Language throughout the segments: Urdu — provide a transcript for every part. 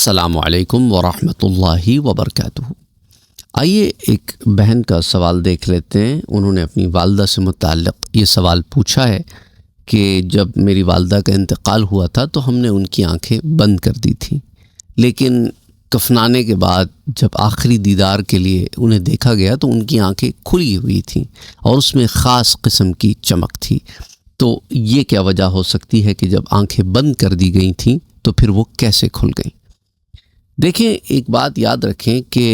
السلام علیکم ورحمۃ اللہ وبرکاتہ۔ آئیے ایک بہن کا سوال دیکھ لیتے ہیں۔ انہوں نے اپنی والدہ سے متعلق یہ سوال پوچھا ہے کہ جب میری والدہ کا انتقال ہوا تھا تو ہم نے ان کی آنکھیں بند کر دی تھیں، لیکن کفنانے کے بعد جب آخری دیدار کے لیے انہیں دیکھا گیا تو ان کی آنکھیں کھلی ہوئی تھیں اور اس میں خاص قسم کی چمک تھی۔ تو یہ کیا وجہ ہو سکتی ہے کہ جب آنکھیں بند کر دی گئی تھیں تو پھر وہ کیسے کھل گئیں؟ دیکھیں، ایک بات یاد رکھیں کہ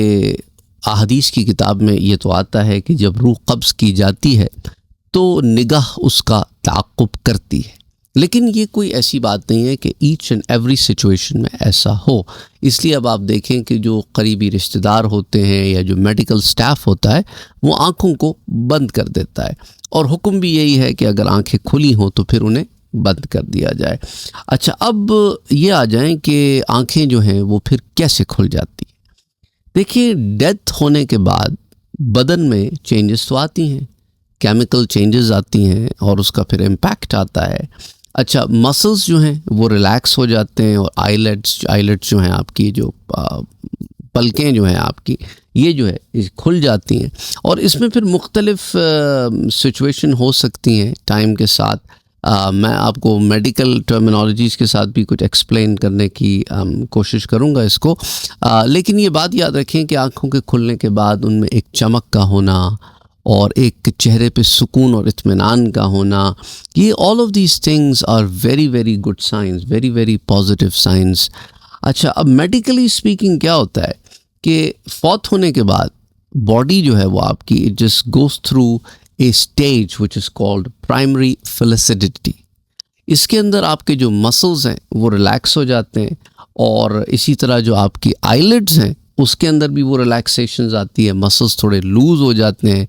احادیث کی کتاب میں یہ تو آتا ہے کہ جب روح قبض کی جاتی ہے تو نگاہ اس کا تعاقب کرتی ہے، لیکن یہ کوئی ایسی بات نہیں ہے کہ ایچ اینڈ ایوری سچویشن میں ایسا ہو۔ اس لیے اب آپ دیکھیں کہ جو قریبی رشتہ دار ہوتے ہیں یا جو میڈیکل سٹاف ہوتا ہے وہ آنکھوں کو بند کر دیتا ہے، اور حکم بھی یہی ہے کہ اگر آنکھیں کھلی ہوں تو پھر انہیں بند کر دیا جائے۔ اچھا، اب یہ آ جائیں کہ آنکھیں جو ہیں وہ پھر کیسے کھل جاتی ہیں۔ دیکھیے، ڈیتھ ہونے کے بعد بدن میں چینجز تو آتی ہیں، کیمیکل چینجز آتی ہیں اور اس کا پھر امپیکٹ آتا ہے۔ اچھا، مسلز جو ہیں وہ ریلیکس ہو جاتے ہیں اور آئیلٹس جو ہیں آپ کی، جو پلکیں جو ہیں آپ کی، یہ جو ہے کھل جاتی ہیں، اور اس میں پھر مختلف سچویشن ہو سکتی ہیں ٹائم کے ساتھ۔ میں آپ کو میڈیکل ٹرمینالوجیز کے ساتھ بھی کچھ ایکسپلین کرنے کی کوشش کروں گا اس کو، لیکن یہ بات یاد رکھیں کہ آنکھوں کے کھلنے کے بعد ان میں ایک چمک کا ہونا اور ایک چہرے پہ سکون اور اطمینان کا ہونا، یہ all of these things are very very good signs, very very positive signs. اچھا، اب میڈیکلی اسپیکنگ کیا ہوتا ہے کہ فوت ہونے کے بعد باڈی جو ہے وہ آپ کی it just goes through a stage which is called primary flaccidity. اس کے اندر آپ کے جو مسلز ہیں وہ ریلیکس ہو جاتے ہیں، اور اسی طرح جو آپ کی آئیلڈز ہیں اس کے اندر بھی وہ ریلیکسیشنز آتی ہے، مسلز تھوڑے لوز ہو جاتے ہیں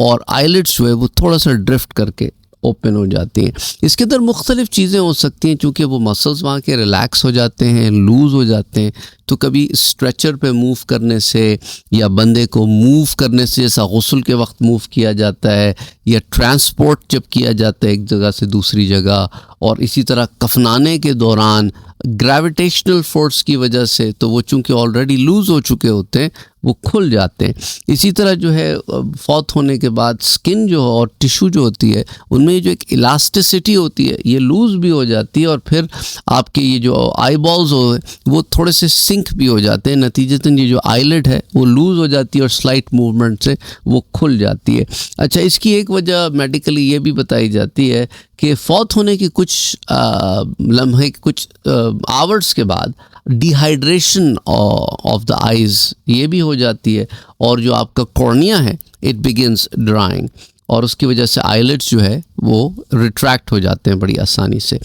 اور آئیلڈز جو ہے وہ تھوڑا سا ڈرفٹ کر کے اوپن ہو جاتی ہیں۔ اس کے اندر مختلف چیزیں ہو سکتی ہیں، چونکہ وہ مسلز وہاں کے ریلیکس ہو جاتے ہیں، لوز ہو جاتے ہیں، تو کبھی اسٹریچر پہ موو کرنے سے یا بندے کو موو کرنے سے، جیسا غسل کے وقت موو کیا جاتا ہے یا ٹرانسپورٹ جب کیا جاتا ہے ایک جگہ سے دوسری جگہ، اور اسی طرح کفنانے کے دوران گریویٹیشنل فورس کی وجہ سے تو وہ چونکہ آلریڈی لوز ہو چکے ہوتے ہیں وہ کھل جاتے ہیں۔ اسی طرح جو ہے فوت ہونے کے بعد سکن جو اور ٹیشو جو ہوتی ہے ان میں جو ایک الاسٹیسٹی ہوتی ہے یہ لوز بھی ہو جاتی ہے، اور پھر آپ کے یہ جو آئی بالز وہ تھوڑے سے سنک بھی ہو جاتے ہیں، نتیجتاً یہ جو آئیلڈ ہے وہ لوز ہو جاتی ہے اور سلائٹ موومنٹ سے وہ کھل جاتی ہے۔ اچھا، اس کی ایک وجہ میڈیکلی یہ بھی بتائی جاتی ہے کہ فوت ہونے کی کچھ لمحے کچھ آورس کے بعد dehydration of the eyes یہ بھی ہو جاتی ہے، اور جو آپ کا کورنیا ہے اٹ بگنس ڈرائنگ، اور اس کی وجہ سے آئیلٹس جو ہے وہ ریٹریکٹ ہو جاتے ہیں بڑی آسانی سے۔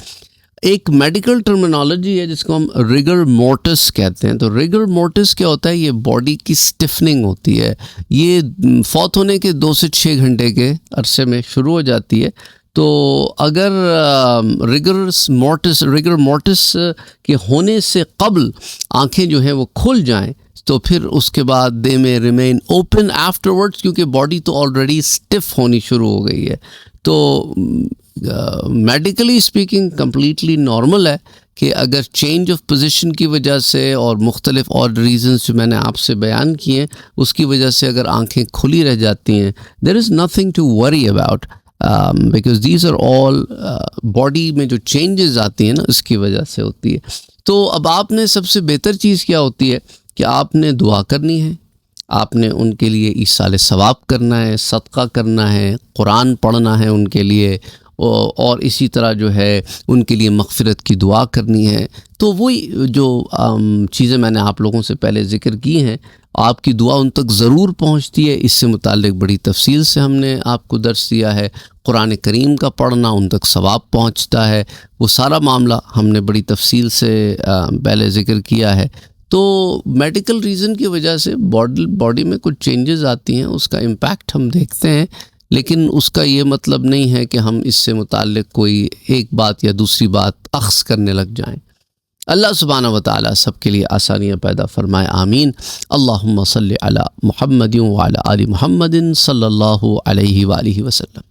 ایک میڈیکل ٹرمینالوجی ہے جس کو ہم ریگر مورٹس کہتے ہیں۔ تو ریگر مورٹس کیا ہوتا ہے؟ یہ باڈی کی اسٹفننگ ہوتی ہے، یہ فوت ہونے کے 2 سے 6 گھنٹے کے عرصے میں شروع ہو جاتی ہے۔ تو اگر ریگر مورٹس کے ہونے سے قبل آنکھیں جو ہیں وہ کھل جائیں تو پھر اس کے بعد دے میں ریمین اوپن آفٹر ورڈس، کیونکہ باڈی تو آلریڈی اسٹف ہونی شروع ہو گئی ہے۔ تو میڈیکلی اسپیکنگ کمپلیٹلی نارمل ہے کہ اگر چینج آف پوزیشن کی وجہ سے اور مختلف اور ریزنز جو میں نے آپ سے بیان کیے ہیں اس کی وجہ سے اگر آنکھیں کھلی رہ جاتی ہیں there is nothing to worry about, because these are all body میں جو چینجز آتی ہیں نا اس کی وجہ سے ہوتی ہے۔ تو اب آپ نے سب سے بہتر چیز کیا ہوتی ہے کہ آپ نے دعا کرنی ہے، آپ نے ان کے لیے ایصال ثواب کرنا ہے، صدقہ کرنا ہے، قرآن پڑھنا ہے ان کے لیے، اور اسی طرح جو ہے ان کے لیے مغفرت کی دعا کرنی ہے۔ تو وہی جو چیزیں میں نے آپ لوگوں سے پہلے ذکر کی ہیں، آپ کی دعا ان تک ضرور پہنچتی ہے۔ اس سے متعلق بڑی تفصیل سے ہم نے آپ کو درس دیا ہے۔ قرآن کریم کا پڑھنا ان تک ثواب پہنچتا ہے، وہ سارا معاملہ ہم نے بڑی تفصیل سے پہلے ذکر کیا ہے۔ تو میڈیکل ریزن کی وجہ سے باڈی میں کچھ چینجز آتی ہیں، اس کا امپیکٹ ہم دیکھتے ہیں، لیکن اس کا یہ مطلب نہیں ہے کہ ہم اس سے متعلق کوئی ایک بات یا دوسری بات اخذ کرنے لگ جائیں۔ اللہ سبحانہ و تعالیٰ سب کے لیے آسانیاں پیدا فرمائے، آمین۔ اللہم صلی علی محمد وعلی آل محمد صلی اللہ علیہ وآلہ وسلم۔